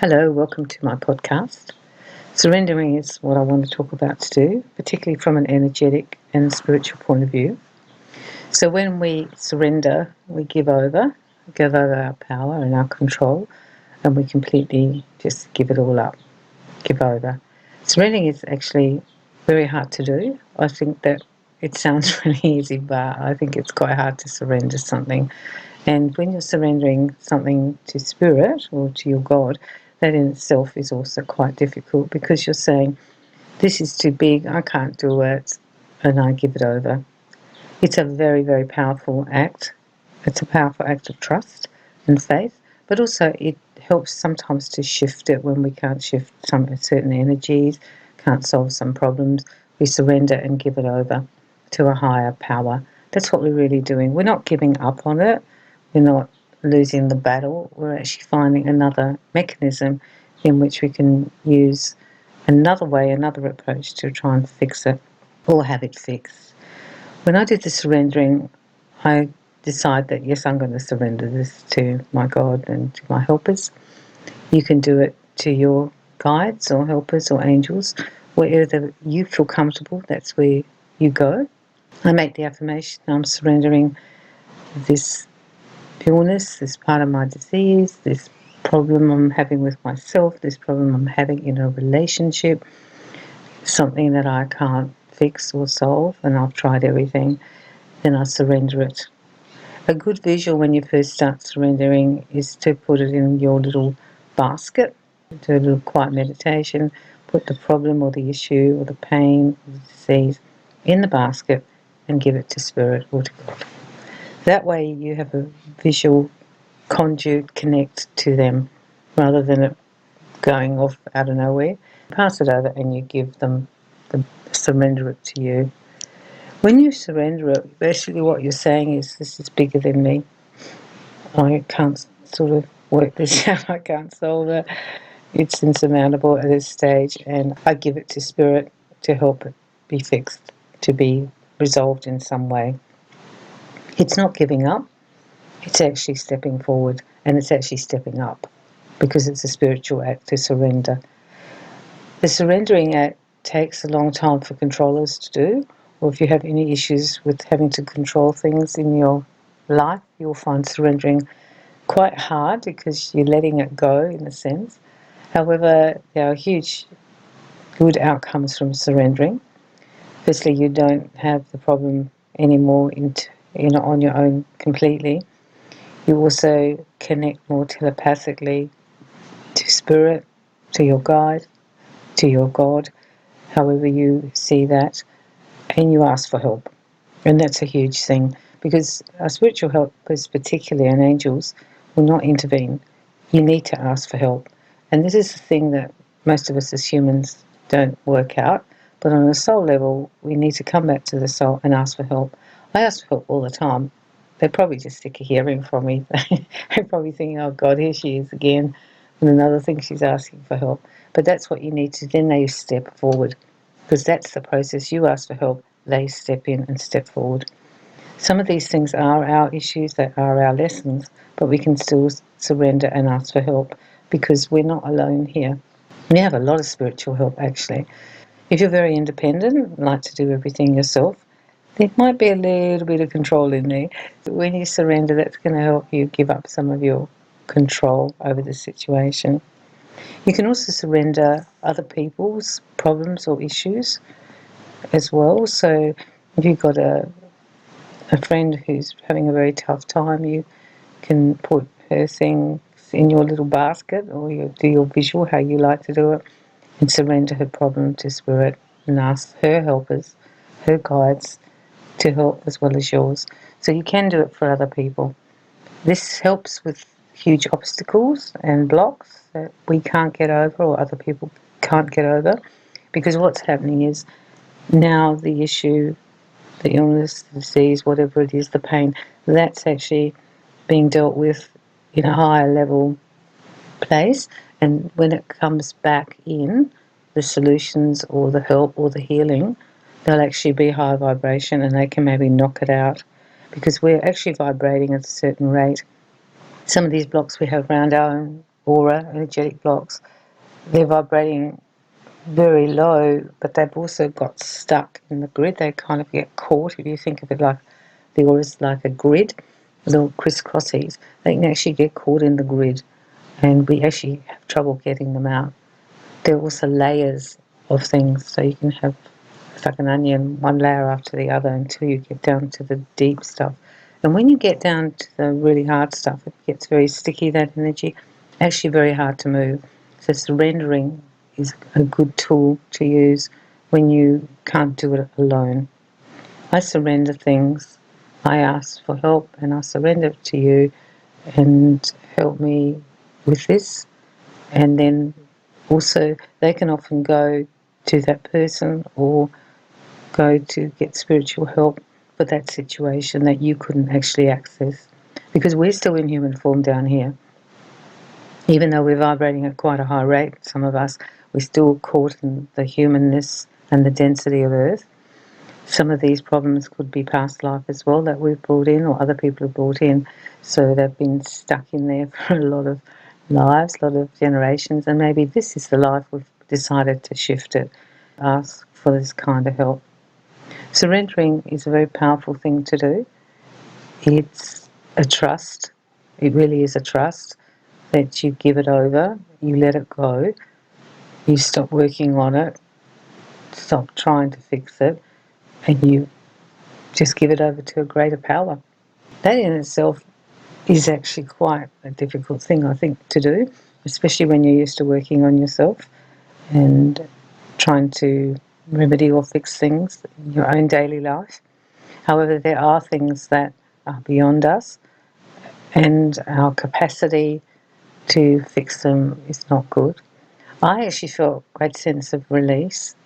Hello, welcome to my podcast. Surrendering is what I want to talk about today, particularly from an energetic and spiritual point of view. So when we surrender, we give over our power and our control, and we completely just give it all up, give over. Surrendering is actually very hard to do. I think that it sounds really easy, but I think it's quite hard to surrender something. And when you're surrendering something to spirit or to your God, that in itself is also quite difficult because you're saying, this is too big, I can't do it, and I give it over. It's a very, very powerful act. It's a powerful act of trust and faith, but also it helps sometimes to shift it when we can't shift some certain energies, can't solve some problems. We surrender and give it over to a higher power. That's what we're really doing. We're not giving up on it. We're not losing the battle. We're actually finding another mechanism in which we can use another way, another approach to try and fix it or have it fixed. When I did the surrendering, I decided that yes, I'm going to surrender this to my God and to my helpers. You can do it to your guides or helpers or angels. Wherever you feel comfortable, that's where you go. I make the affirmation, I'm surrendering this illness, this part of my disease, this problem I'm having with myself, this problem I'm having in a relationship, something that I can't fix or solve, and I've tried everything, then I surrender it. A good visual when you first start surrendering is to put it in your little basket, do a little quiet meditation, put the problem or the issue or the pain or the disease in the basket and give it to Spirit or to God. That way you have a visual conduit connect to them rather than it going off out of nowhere. Pass it over and you give them surrender it to you. When you surrender it, basically what you're saying is, this is bigger than me. I can't sort of work this out. I can't solve it. It's insurmountable at this stage, and I give it to Spirit to help it be fixed, to be resolved in some way. It's not giving up. It's actually stepping forward, and it's actually stepping up because it's a spiritual act to surrender. The surrendering act takes a long time for controllers to do, or if you have any issues with having to control things in your life, you'll find surrendering quite hard because you're letting it go in a sense. However, there are huge good outcomes from surrendering. Firstly, you don't have the problem anymore on your own completely. You also connect more telepathically to Spirit, to your guide, to your God, however you see that, and you ask for help. And that's a huge thing because our spiritual helpers, particularly and angels, will not intervene. You need to ask for help. And this is the thing that most of us as humans don't work out. But on a soul level, we need to come back to the soul and ask for help. I ask for help all the time. They're probably just sick of hearing from me. They're probably thinking, oh God, here she is again. And another thing, she's asking for help. But that's what you need to, then they step forward. Because that's the process. You ask for help, they step in and step forward. Some of these things are our issues, they are our lessons, but we can still surrender and ask for help because we're not alone here. We have a lot of spiritual help, actually. If you're very independent, like to do everything yourself, there might be a little bit of control in there. When you surrender, that's going to help you give up some of your control over the situation. You can also surrender other people's problems or issues as well. So if you've got a friend who's having a very tough time, you can put her things in your little basket, or you do your visual, how you like to do it, and surrender her problem to Spirit and ask her helpers, her guides, to help as well as yours. So you can do it for other people. This helps with huge obstacles and blocks that we can't get over or other people can't get over, because what's happening is now the issue, the illness, the disease, whatever it is, the pain, that's actually being dealt with in a higher level place. And when it comes back in, the solutions or the help or the healing, they'll actually be high vibration and they can maybe knock it out because we're actually vibrating at a certain rate. Some of these blocks we have around our own aura, energetic blocks, they're vibrating very low, but they've also got stuck in the grid. They kind of get caught. If you think of it like the aura is like a grid, little crisscrossies, they can actually get caught in the grid, and we actually have trouble getting them out. There are also layers of things, so you can have, it's like an onion, one layer after the other until you get down to the deep stuff. And when you get down to the really hard stuff, it gets very sticky, that energy, actually very hard to move. So surrendering is a good tool to use when you can't do it alone. I surrender things, I ask for help, and I surrender it to you, and help me with this. And then also they can often go to that person or go to get spiritual help for that situation that you couldn't actually access, because we're still in human form down here. Even though we're vibrating at quite a high rate, some of us, we're still caught in the humanness and the density of Earth. Some of these problems could be past life as well that we've brought in, or other people have brought in. So they've been stuck in there for a lot of lives, a lot of generations, and maybe this is the life we've decided to shift it, ask for this kind of help. Surrendering is a very powerful thing to do. It's a trust. It really is a trust that you give it over, you let it go, you stop working on it, stop trying to fix it, and you just give it over to a greater power. That in itself is actually quite a difficult thing, I think, to do, especially when you're used to working on yourself and trying to remedy or fix things in your own daily life. However, there are things that are beyond us, and our capacity to fix them is not good. I actually felt a great sense of release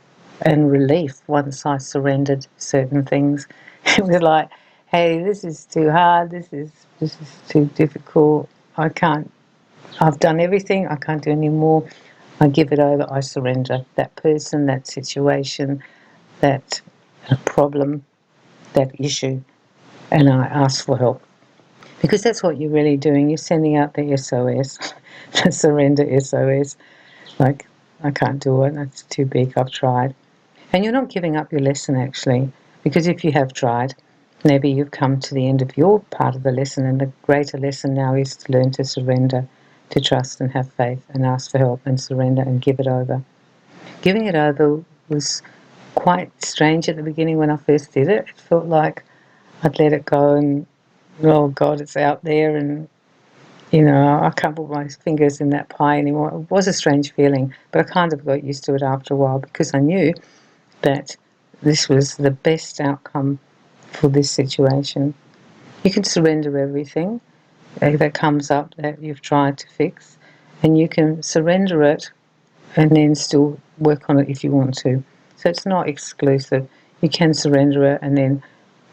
and relief once I surrendered certain things. It was like, hey, this is too hard, this is too difficult, I've done everything, I can't do any more. I give it over, I surrender. That person, that situation, that problem, that issue, and I ask for help. Because that's what you're really doing. You're sending out the SOS, the surrender SOS. Like, I can't do it, it's too big, I've tried. And you're not giving up your lesson, actually, because if you have tried, maybe you've come to the end of your part of the lesson, and the greater lesson now is to learn to surrender, to trust and have faith and ask for help and surrender and give it over. Giving it over was quite strange at the beginning when I first did it. It felt like I'd let it go and, oh God, it's out there, and I can't put my fingers in that pie anymore. It was a strange feeling, but I kind of got used to it after a while, because I knew that this was the best outcome for this situation. You can surrender everything that comes up that you've tried to fix, and you can surrender it and then still work on it if you want to. So it's not exclusive. You can surrender it and then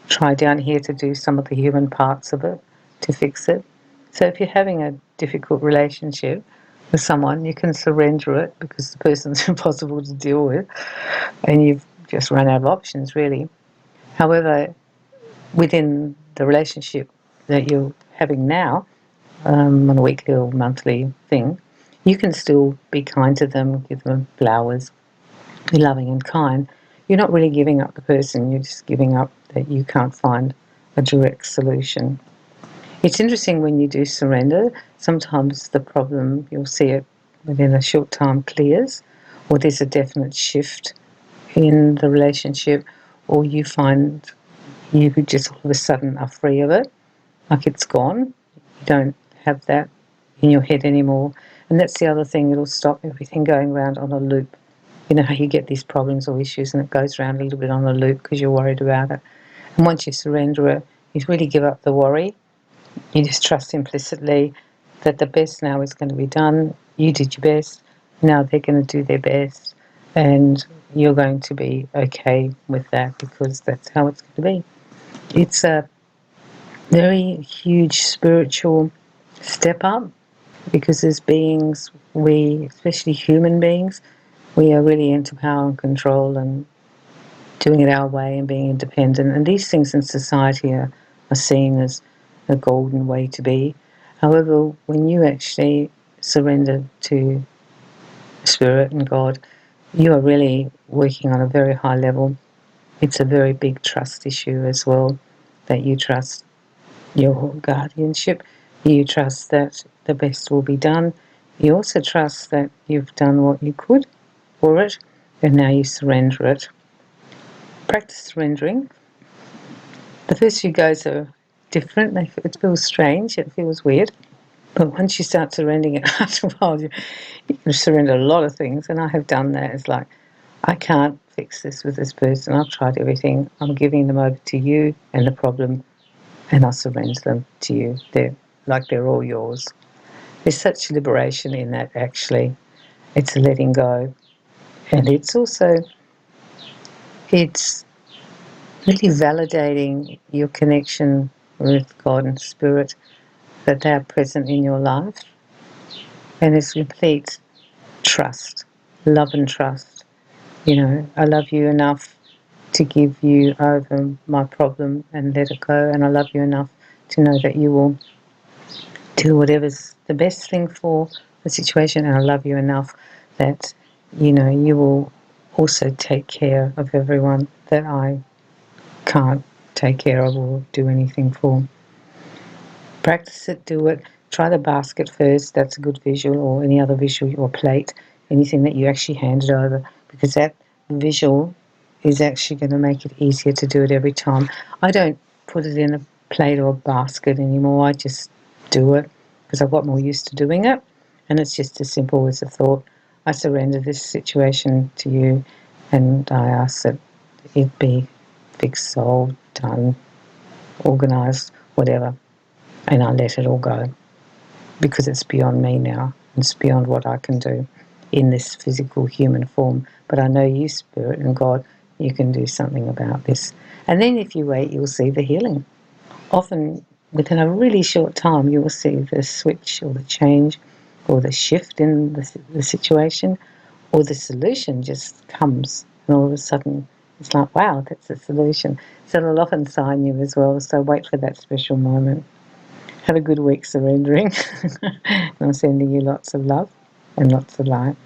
try down here to do some of the human parts of it to fix it. So if you're having a difficult relationship with someone, you can surrender it because the person's impossible to deal with and you've just run out of options, really. However, within the relationship that you're having now, on a weekly or monthly thing, you can still be kind to them, give them flowers, be loving and kind. You're not really giving up the person, you're just giving up that you can't find a direct solution. It's interesting when you do surrender, sometimes the problem, you'll see it within a short time clears, or there's a definite shift in the relationship, or you find you just all of a sudden are free of it, like it's gone. You don't have that in your head anymore. And that's the other thing, it'll stop everything going around on a loop. You know how you get these problems or issues and it goes around a little bit on a loop because you're worried about it. And once you surrender it, you really give up the worry. You just trust implicitly that the best now is going to be done. You did your best. Now they're going to do their best. And you're going to be okay with that because that's how it's going to be. It's a very huge spiritual step up because as beings, especially human beings, we are really into power and control and doing it our way and being independent. And these things in society are seen as a golden way to be. However, when you actually surrender to Spirit and God, you are really working on a very high level. It's a very big trust issue as well, that you trust your guardianship, you trust that the best will be done, you also trust that you've done what you could for it, and now you surrender it. Practice surrendering. The first few goes are different. It feels strange, it feels weird, but once you start surrendering it, after a while, you can surrender a lot of things, and I have done that. It's like, I can't fix this with this person. I've tried everything. I'm giving them over to you and the problem, and I surrender them to you. They're all yours. There's such liberation in that, actually. It's letting go. And it's really validating your connection with God and Spirit, that they are present in your life. And it's complete trust, love and trust. I love you enough to give you over my problem and let it go, and I love you enough to know that you will do whatever's the best thing for the situation, and I love you enough that you will also take care of everyone that I can't take care of or do anything for. Practice it, do it. Try the basket first. That's a good visual, or any other visual, or plate, anything that you actually handed over, because that visual is actually going to make it easier to do it every time. I don't put it in a plate or a basket anymore. I just do it because I've got more used to doing it, and it's just as simple as a thought. I surrender this situation to you, and I ask that it be fixed, solved, done, organised, whatever, and I let it all go, because it's beyond me now. It's beyond what I can do in this physical human form. But I know you, Spirit and God, you can do something about this. And then if you wait, you'll see the healing. Often within a really short time, you will see the switch or the change or the shift in the situation, or the solution just comes, and all of a sudden it's like, wow, that's the solution. So it'll often sign you as well. So wait for that special moment. Have a good week surrendering. And I'm sending you lots of love and lots of light.